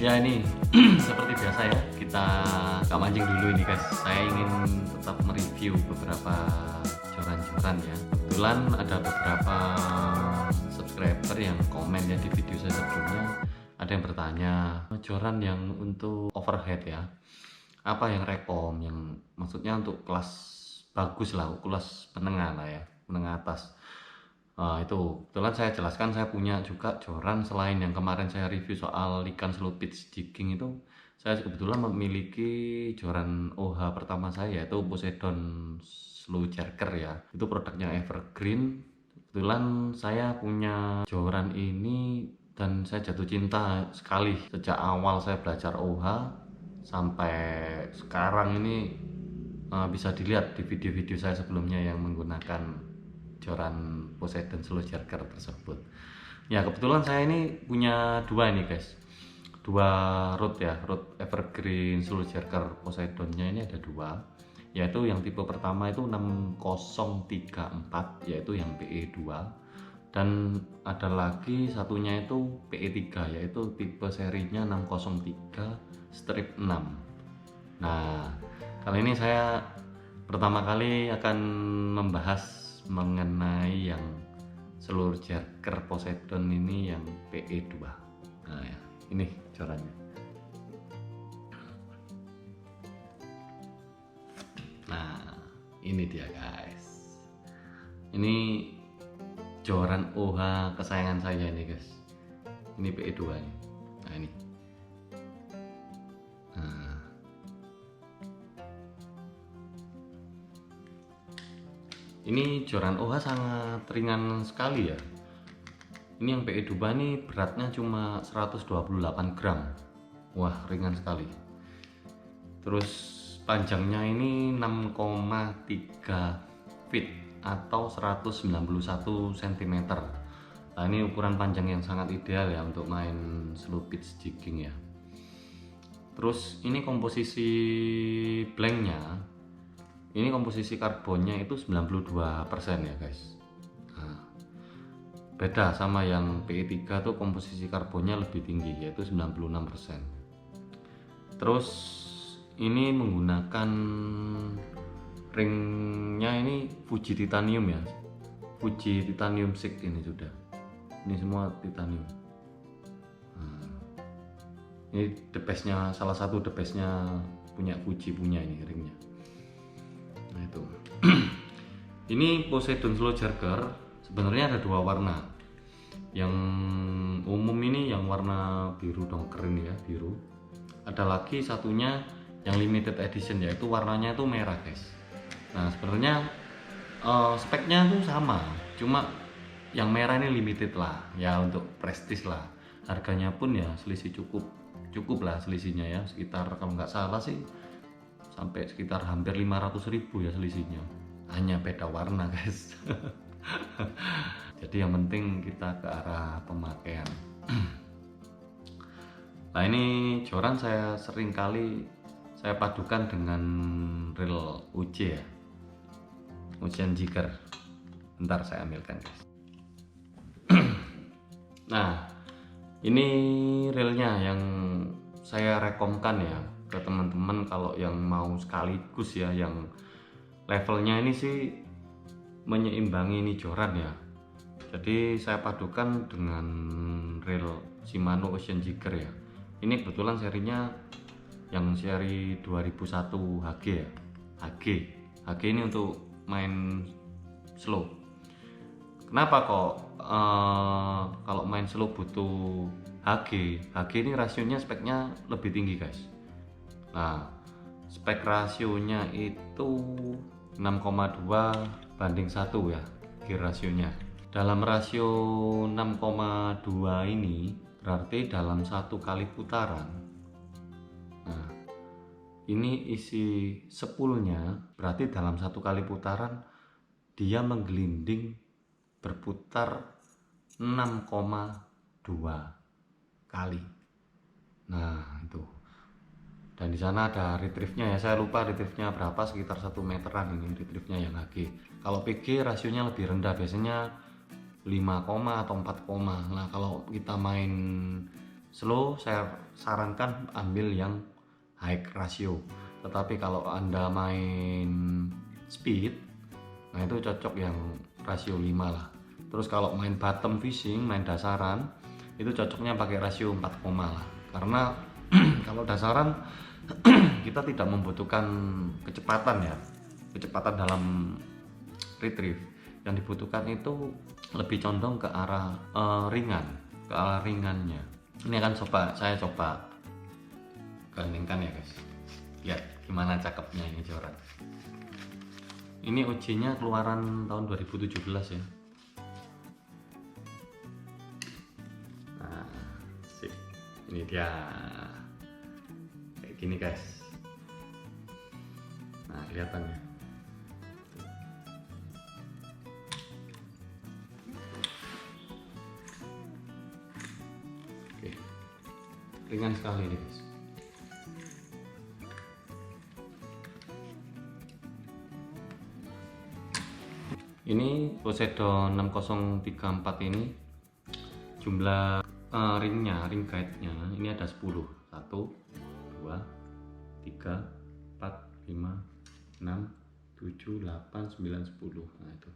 Ya ini seperti biasa ya, kita gak mancing dulu ini guys. Saya ingin tetap mereview beberapa joran-joran ya. Kebetulan ada beberapa subscriber yang komen ya di video saya sebelumnya. Ada yang bertanya, joran yang untuk overhead ya, apa yang rekom, yang maksudnya untuk kelas bagus lah, kelas menengah lah ya, menengah atas. Itu kebetulan saya jelaskan, saya punya juga joran selain yang kemarin saya review soal ikan slow pitch jigging itu. Saya kebetulan memiliki joran OH pertama saya, yaitu Poseidon Slow Jerker ya. Itu produknya Evergreen. Kebetulan saya punya joran ini dan saya jatuh cinta sekali sejak awal saya belajar OH sampai sekarang ini. Bisa dilihat di video-video saya sebelumnya yang menggunakan joran Poseidon Slow Jerker tersebut. Ya kebetulan saya ini punya dua ini guys, dua rod ya, rod Evergreen Slow Jerker Poseidonnya ini ada dua, yaitu yang tipe pertama itu 6034, yaitu yang PE2, dan ada lagi satunya itu PE3, yaitu tipe serinya 603 strip 6. Nah, kali ini saya pertama kali akan membahas mengenai yang seluruh jerker Poseidon ini yang PE2. Nah, ya, ini jorannya. Nah, ini dia guys. Ini joran OH kesayangan saya ini guys. Ini PE2 nih. Nah, ini. Ini joran OH sangat ringan sekali ya. Ini yang PE2 ini beratnya cuma 128 gram. Wah, ringan sekali. Terus panjangnya ini 6,3 feet atau 191 cm. Nah, ini ukuran panjang yang sangat ideal ya untuk main slow pitch jigging ya. Terus ini komposisi blanknya, ini komposisi karbonnya itu 92% ya guys. Nah, beda sama yang PE3 tuh komposisi karbonnya lebih tinggi, yaitu 96%. Terus ini menggunakan ringnya ini Fuji titanium ya, Fuji titanium 6 ini sudah. Ini semua titanium. Nah, ini the bestnya, salah satu the bestnya punya Fuji punya ini ringnya. Nah itu. Ini Poseidon Slow Jerker sebenarnya ada dua warna. Yang umum ini yang warna biru dongker ini ya, biru. Ada lagi satunya yang limited edition, yaitu warnanya itu merah guys. Nah sebenarnya speknya tuh sama, cuma yang merah ini limited lah ya, untuk prestis lah. Harganya pun ya selisih cukup lah selisihnya ya, sekitar kalau nggak salah sih sampai sekitar hampir 500.000 ya selisihnya, hanya beda warna guys. Jadi yang penting kita ke arah pemakaian. Nah ini joran saya sering kali saya padukan dengan reel UJ ya, Ocean Jigger. Bentar saya ambilkan guys. Nah ini reelnya yang saya rekomkan ya ke teman-teman kalau yang mau sekaligus ya, yang levelnya ini sih menyeimbangi ini joran ya. Jadi saya padukan dengan reel Shimano Ocean Jigger ya. Ini kebetulan serinya yang seri 2001 HG ya. HG ini untuk main slow. Kenapa kok kalau main slow butuh HG ini rasionya, speknya lebih tinggi guys. Nah spek rasionya itu 6,2:1 ya, gear rasionya. Dalam rasio 6,2 ini berarti dalam satu kali putaran, nah ini isi spoolnya, berarti dalam satu kali putaran dia menggelinding berputar 6,2 kali. Nah itu, dan di sana ada retrieve-nya ya, saya lupa retrieve-nya berapa, sekitar 1 meteran ini retrieve-nya yang HG. Kalau PG rasionya lebih rendah, biasanya 5, atau 4. Nah kalau kita main slow saya sarankan ambil yang high ratio. Tetapi kalau Anda main speed, nah itu cocok yang rasio 5 lah. Terus kalau main bottom fishing, main dasaran, itu cocoknya pakai rasio 4, lah. Karena kalau dasaran kita tidak membutuhkan kecepatan ya, kecepatan dalam retrieve. Yang dibutuhkan itu lebih condong ke arah ringan, ke arah ringannya. Ini akan saya coba gandengkan ya guys. Lihat gimana cakepnya ini joran. Ini OJ-nya keluaran tahun 2017 ya. Nah, sip. Ini dia. Kayak gini guys. Nah, kelihatannya. Oke. Ringan sekali nih guys. Ini Poseidon 6034 ini jumlah ringnya, ring guide-nya ini ada 10. 1 2 3 4 5 6 7 8 9 10. Nah itu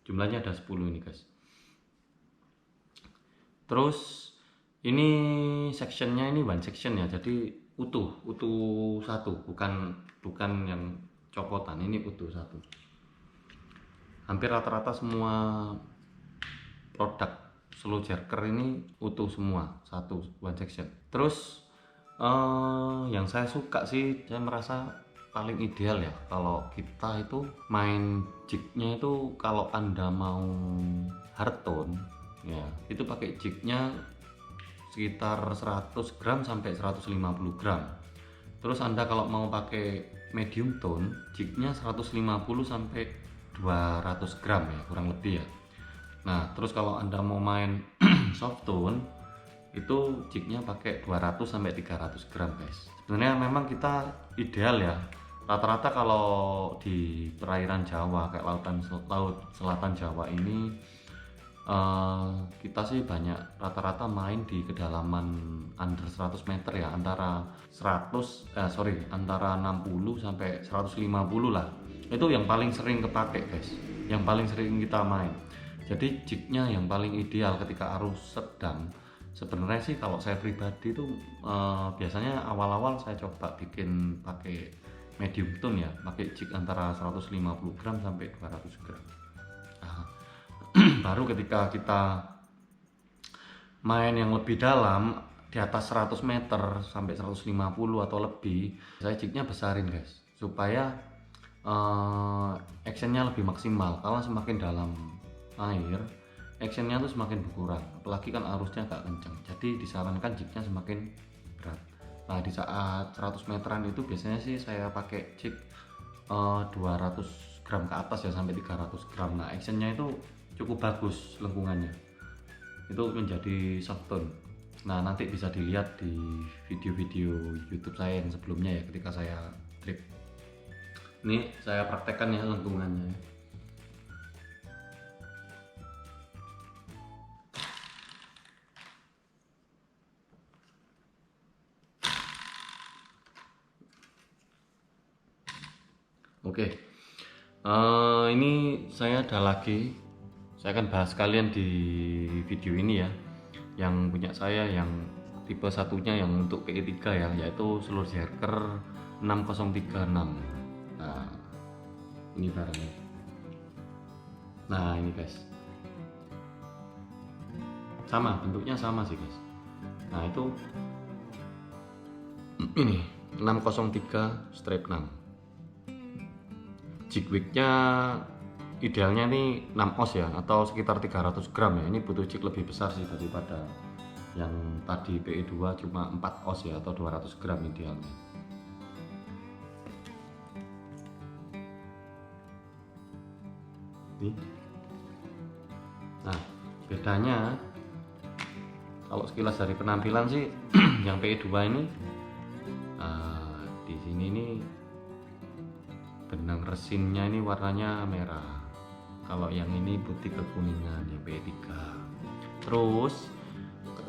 jumlahnya ada 10 ini guys. Terus ini sectionnya ini one section ya, jadi utuh satu, bukan yang copotan, ini utuh satu. Hampir rata-rata semua produk slow jerker ini utuh semua, satu one section. Terus yang saya suka sih, saya merasa paling ideal ya kalau kita itu main jignya itu, kalau Anda mau hardtone ya itu pakai jignya sekitar 100 gram sampai 150 gram. Terus Anda kalau mau pakai medium tone, jignya 150 sampai 200 gram ya, kurang lebih ya. Nah terus kalau Anda mau main soft tone itu jignya pakai 200 sampai 300 gram guys. Sebenarnya memang kita ideal ya, rata-rata kalau di perairan Jawa kayak laut selatan Jawa ini kita sih banyak rata-rata main di kedalaman under 100 meter ya, antara 60 sampai 150 lah. Itu yang paling sering kepake guys, yang paling sering kita main. Jadi jignya yang paling ideal ketika arus sedang. Sebenarnya sih kalau saya pribadi tuh biasanya awal-awal saya coba bikin pakai medium tone ya, pakai jig antara 150 gram sampai 200 gram. Nah, baru ketika kita main yang lebih dalam di atas 100 meter sampai 150 atau lebih, saya jignya besarin guys, supaya actionnya lebih maksimal. Kalau semakin dalam air, actionnya tuh semakin berkurang, apalagi kan arusnya agak kencang, jadi disarankan jignya semakin berat. Nah di saat 100 meteran itu biasanya sih saya pakai jig 200 gram ke atas ya, sampai 300 gram. Nah actionnya itu cukup bagus lengkungannya, itu menjadi soft tone. Nah nanti bisa dilihat di video-video YouTube saya yang sebelumnya ya, ketika saya trip. Ini saya praktekkan ya lengkungannya. Oke, ini saya ada lagi, saya akan bahas kalian di video ini ya, yang punya saya yang tipe satunya yang untuk PE3 ya, yaitu Slow Jerker 6036. Nah ini barangnya. Nah ini guys, sama bentuknya sama sih guys. Nah itu ini 603 strap 6. Jig weightnya idealnya ini 6 oz ya, atau sekitar 300 gram ya. Ini butuh jig lebih besar sih daripada yang tadi PE2 cuma 4 oz ya, atau 200 gram idealnya. Nih. Nah bedanya kalau sekilas dari penampilan sih yang PE2 ini di sini nih benang resinnya ini warnanya merah, kalau yang ini putih kekuningan yang PE3. Terus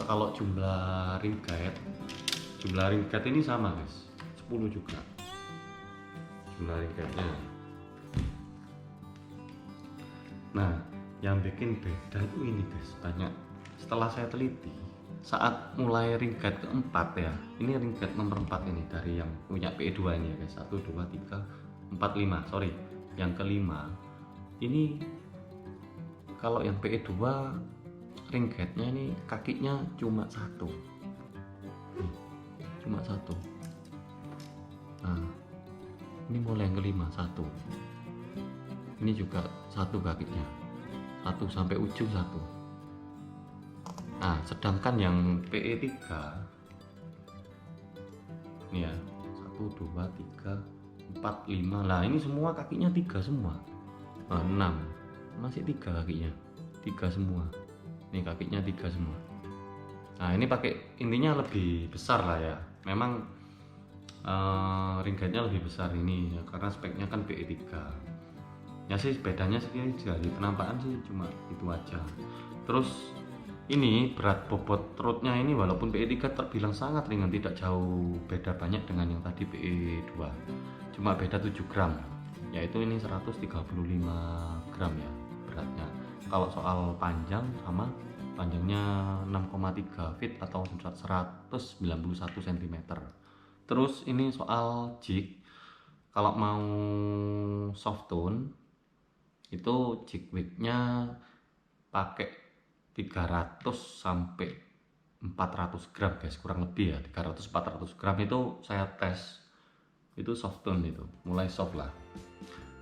kalau jumlah ring guide ini sama guys, 10 juga jumlah ring guide-nya. Nah, yang bikin beda itu ini guys, banyak setelah saya teliti saat mulai ring guide keempat ya, ini ring guide nomor 4 ini dari yang punya PE2 ini ya guys, 1 2 3 4 5, sorry yang kelima ini. Kalau yang PE2 ring guide-nya ini kakinya cuma satu, cuma satu. Nah, ini mulai yang kelima satu, ini juga satu kakinya, satu sampai ujung satu. Nah, sedangkan yang PE3 ini ya 1 2 3 4 5, lah ini semua kakinya 3 semua. 6 masih 3 kakinya, 3 semua. Ini kakinya 3 semua. Nah, ini pakai intinya lebih besar lah ya. Memang ring guide-nya lebih besar ini ya, karena speknya kan PE3. Ya sih bedanya sih dari penampakan sih cuma itu aja. Terus ini berat bobot rootnya ini walaupun PE3 terbilang sangat ringan, tidak jauh beda banyak dengan yang tadi PE2, cuma beda 7 gram, yaitu ini 135 gram ya beratnya. Kalau soal panjang sama, panjangnya 6,3 feet atau 191 cm. Terus ini soal jig, kalau mau soft tone itu jig weightnya pakai 300 sampai 400 gram guys, kurang lebih ya 300-400 gram itu saya tes, itu soft tone, itu mulai soft lah.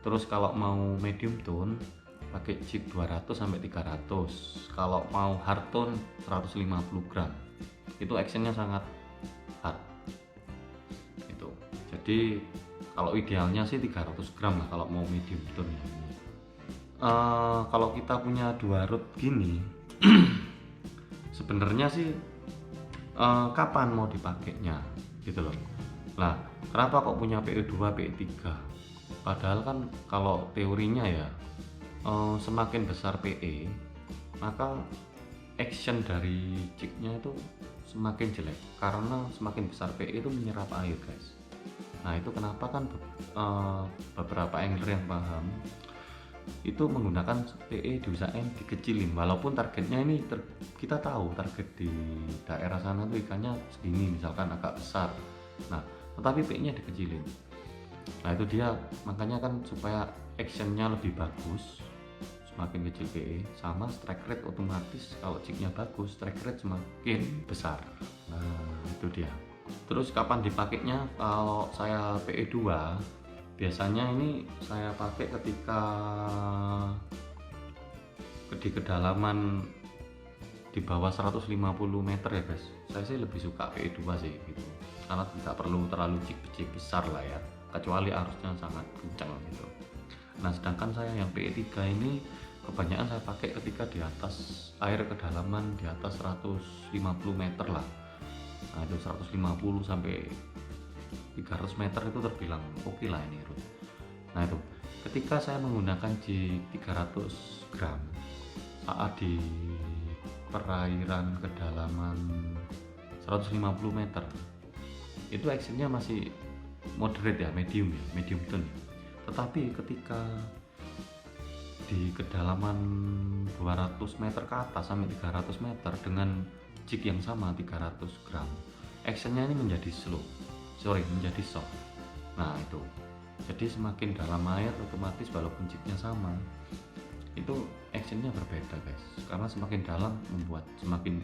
Terus kalau mau medium tone pakai jig 200 sampai 300. Kalau mau hard tone 150 gram, itu actionnya sangat hard itu. Jadi kalau idealnya sih 300 gram lah kalau mau medium tone ya. Kalau kita punya 2 root gini sebenarnya sih kapan mau dipakainya gitu loh. Nah, kenapa kok punya PE2 PE3? Padahal kan kalau teorinya ya semakin besar PE maka action dari jignya itu semakin jelek, karena semakin besar PE itu menyerap air guys. Nah, itu kenapa kan beberapa angler yang paham itu menggunakan PE diusahain dikecilin, walaupun targetnya ini kita tahu target di daerah sana tuh ikannya segini misalkan agak besar, nah tetapi PE nya dikecilin. Nah itu dia, makanya kan supaya actionnya lebih bagus semakin kecil PE, sama strike rate otomatis kalau jignya bagus strike rate semakin besar. Nah itu dia. Terus kapan dipakainya? Kalau saya PE2 biasanya ini saya pakai ketika di kedalaman di bawah 150 meter ya guys. Saya sih lebih suka PE2 sih gitu, karena tidak perlu terlalu jig besar lah ya, kecuali arusnya sangat kencang gitu. Nah sedangkan saya yang PE3 ini kebanyakan saya pakai ketika di atas air kedalaman di atas 150 meter lah. Nah itu 150 sampai 300 meter itu terbilang oke lah ini Ruth. Nah itu ketika saya menggunakan jig 300 gram saat di perairan kedalaman 150 meter itu actionnya masih moderate ya, medium tone. Tetapi ketika di kedalaman 200 meter ke atas sampai 300 meter dengan jig yang sama 300 gram, actionnya ini menjadi menjadi soft. Nah itu jadi semakin dalam air otomatis walaupun jignya sama itu actionnya berbeda guys, karena semakin dalam membuat semakin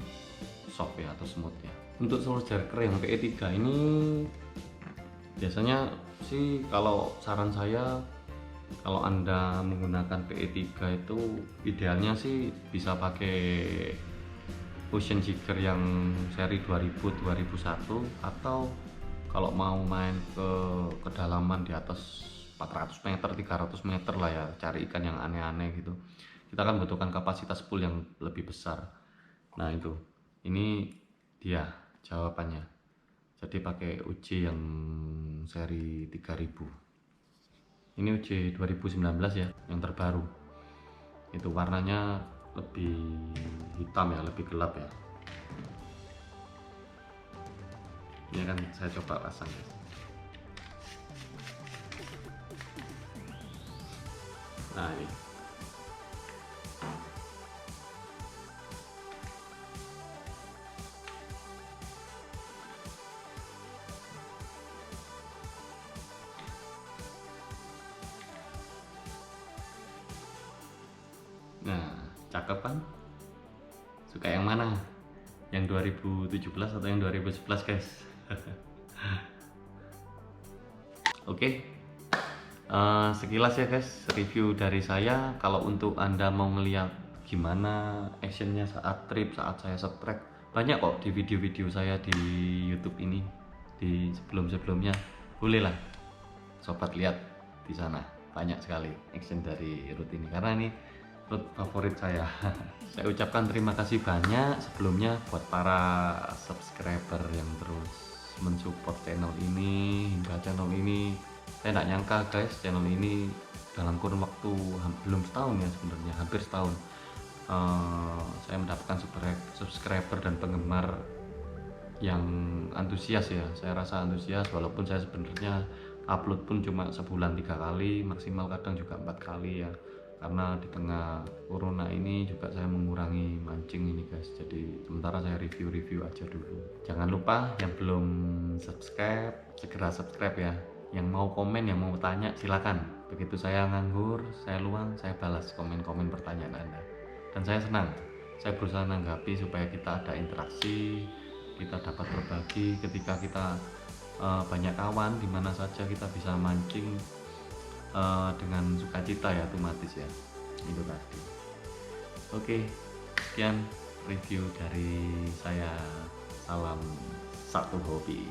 soft ya atau smooth ya. Untuk source jerker yang PE3 ini biasanya sih kalau saran saya, kalau anda menggunakan PE3 itu idealnya sih bisa pakai Ocean Jigger yang seri 2000-2001, atau kalau mau main ke kedalaman di atas 400 meter 300 meter lah ya, cari ikan yang aneh-aneh gitu, kita kan butuhkan kapasitas pool yang lebih besar. Nah itu, ini dia jawabannya. Jadi pakai UJ yang seri 3000. Ini UJ 2019 ya, yang terbaru. Itu warnanya lebih hitam ya, lebih gelap ya. Ini akan saya coba pasang guys. Nah ini. Nah, cakep kan? Suka yang mana? Yang 2017 atau yang 2011 guys? Oke, sekilas ya guys review dari saya. Kalau untuk Anda mau ngeliat gimana actionnya saat trip, saat saya subtract, banyak kok di video-video saya di YouTube ini, di sebelum-sebelumnya. Bolehlah sobat lihat di sana, banyak sekali action dari route ini karena ini route favorit saya. Saya ucapkan terima kasih banyak sebelumnya buat para subscriber yang terus mensupport channel ini hingga channel ini. Saya nggak nyangka guys, channel ini dalam kurun waktu belum setahun ya, sebenarnya hampir setahun, saya mendapatkan subscriber dan penggemar yang antusias ya. Saya rasa antusias walaupun saya sebenarnya upload pun cuma sebulan 3 kali, maksimal kadang juga 4 kali ya, karena di tengah corona ini juga saya mengurangi mancing ini guys. Jadi sementara saya review aja dulu. Jangan lupa yang belum subscribe segera subscribe ya. Yang mau komen, yang mau tanya silakan. Begitu saya nganggur, saya luang, saya balas komen-komen pertanyaan Anda. Dan saya senang, saya berusaha menanggapi supaya kita ada interaksi, kita dapat berbagi ketika kita banyak kawan, di mana saja kita bisa mancing dengan sukacita ya, otomatis ya, itu tadi. Oke, sekian review dari saya. Salam satu hobi.